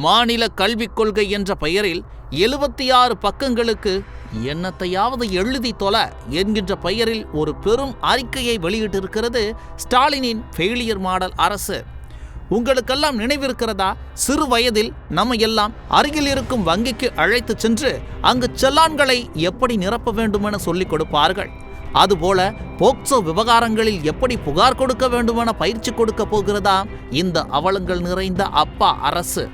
மாநில கல்விக் கொள்கை என்ற பெயரில் 76 பக்கங்களுக்கு என்னத்தையாவது எழுதி தொல என்கின்ற பெயரில் ஒரு பெரும் அறிக்கையை வெளியிட்டிருக்கிறது ஸ்டாலினின் ஃபெயிலியர் மாடல் அரசு. உங்களுக்கெல்லாம் நினைவிருக்கிறதா, சிறு வயதில் நம்ம எல்லாம் அருகில் இருக்கும் வங்கிக்கு அழைத்து சென்று அங்கு செல்லான்களை எப்படி நிரப்ப வேண்டுமென சொல்லிக் கொடுப்பார்கள். அதுபோல போக்சோ விவகாரங்களில் எப்படி புகார் கொடுக்க வேண்டுமென பயிற்சி கொடுக்க போகிறதா இந்த அவலங்கள் நிறைந்த அப்பா அரசு.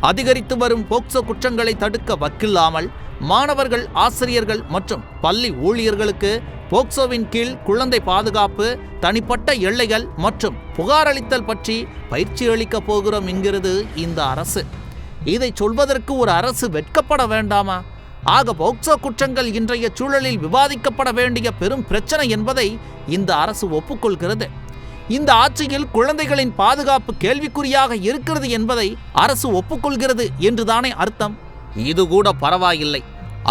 அதிகரித்து வரும் போக்சோ குற்றங்களை தடுக்க வக்கில்லாமல் மாணவர்கள், ஆசிரியர்கள் மற்றும் பள்ளி ஊழியர்களுக்கு போக்சோவின் கீழ் குழந்தை பாதுகாப்பு, தனிப்பட்ட எல்லைகள் மற்றும் புகார் அளித்தல் பற்றி பயிற்சி அளிக்கப் போகிறோம் என்கிறது இந்த அரசு. இதை சொல்வதற்கு ஒரு அரசு வெட்கப்பட வேண்டாமா? ஆக போக்சோ குற்றங்கள் இன்றைய சூழலில் விவாதிக்கப்பட வேண்டிய பெரும் பிரச்சனை என்பதை இந்த அரசு ஒப்புக்கொள்கிறது. இந்த ஆட்சியில் குழந்தைகளின் பாதுகாப்பு கேள்விக்குறியாக இருக்கிறது என்பதை அரசு ஒப்புக்கொள்கிறது என்றுதானே அர்த்தம்? இது கூட பரவாயில்லை,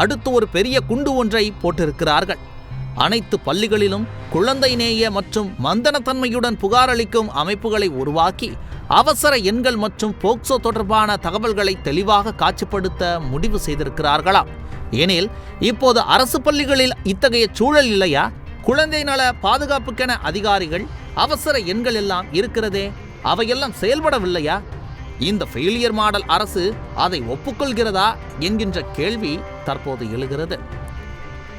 அடுத்து ஒரு பெரிய குண்டு ஒன்றை போட்டிருக்கிறார்கள். அனைத்து பள்ளிகளிலும் குழந்தை நேய மற்றும் மந்தனத்தன்மையுடன் புகார் அளிக்கும் அமைப்புகளை உருவாக்கி அவசர எண்கள் மற்றும் போக்சோ தொடர்பான தகவல்களை தெளிவாக காட்சிப்படுத்த முடிவு செய்திருக்கிறார்களாம். எனில் இப்போது அரசு பள்ளிகளில் இத்தகைய சூழல் இல்லையா? குழந்தை நல பாதுகாப்புக்கென அதிகாரிகள், அவசர எண்கள் எல்லாம் இருக்கிறதே, அவையெல்லாம் செயல்படவில்லையா? இந்த ஃபெயிலியர் மாடல் அரசு அதை ஒப்புக்கொள்கிறதா என்கின்ற கேள்வி தற்போது எழுகிறது.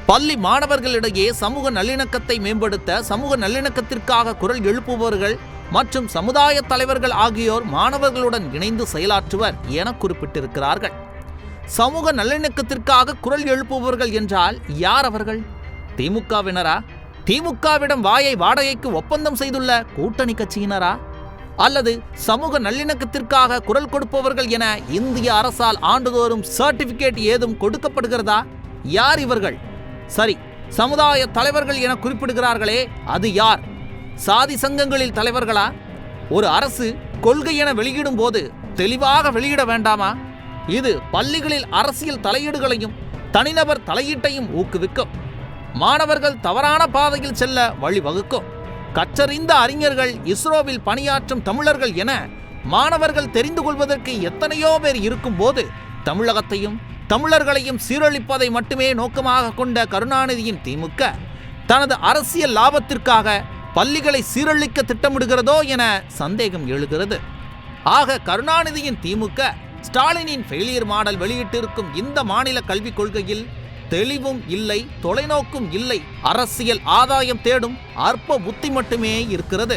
பள்ளி மாணவர்களிடையே சமூக நல்லிணக்கத்தை மேம்படுத்த சமூக நல்லிணக்கத்திற்காக குரல் எழுப்புபவர்கள் மற்றும் சமுதாய தலைவர்கள் ஆகியோர் மாணவர்களுடன் இணைந்து செயலாற்றுவர் என குறிப்பிட்டிருக்கிறார்கள். சமூக நல்லிணக்கத்திற்காக குரல் எழுப்புபவர்கள் என்றால் யார் அவர்கள்? திமுகவினரா? திமுகவிடம் வாயை வாடகைக்கு ஒப்பந்தம் செய்துள்ள கூட்டணி கட்சியினரா? அல்லது சமூக நல்லிணக்கத்திற்காக குரல் கொடுப்பவர்கள் என இந்திய அரசால் ஆண்டுதோறும் சர்டிபிகேட் ஏதும் கொடுக்கப்படுகிறதா? யார் இவர்கள்? சரி, சமுதாய தலைவர்கள் என குறிப்பிடுகிறார்களே, அது யார்? சாதி சங்கங்களில் தலைவர்களா? ஒரு அரசு கொள்கை என வெளியிடும் போது தெளிவாக வெளியிட வேண்டாமா? இது பள்ளிகளில் அரசியல் தலையீடுகளையும் தனிநபர் தலையீட்டையும் ஊக்குவிக்கும். மாணவர்கள் தவறான பாதையில் செல்ல வழிவகுக்கும். கற்றறிந்த அறிஞர்கள், இஸ்ரோவில் பணியாற்றும் தமிழர்கள் என மாணவர்கள் தெரிந்து கொள்வதற்கு எத்தனையோ பேர் இருக்கும் போது தமிழகத்தையும் தமிழர்களையும் சீரழிப்பதை மட்டுமே நோக்கமாக கொண்ட கருணாநிதியின் திமுக தனது அரசியல் லாபத்திற்காக பள்ளிகளை சீரழிக்க திட்டமிடுகிறதோ என சந்தேகம் எழுகிறது. ஆக கருணாநிதியின் திமுக ஸ்டாலினின் ஃபெயிலியர் மாடல் வெளியிட்டிருக்கும் இந்த மாநில கல்விக் கொள்கையில் தெளிவும் இல்லை, தொலைநோக்கும் இல்லை, அரசியல் ஆதாயம் தேடும் அற்ப புத்தி மட்டுமே இருக்கிறது.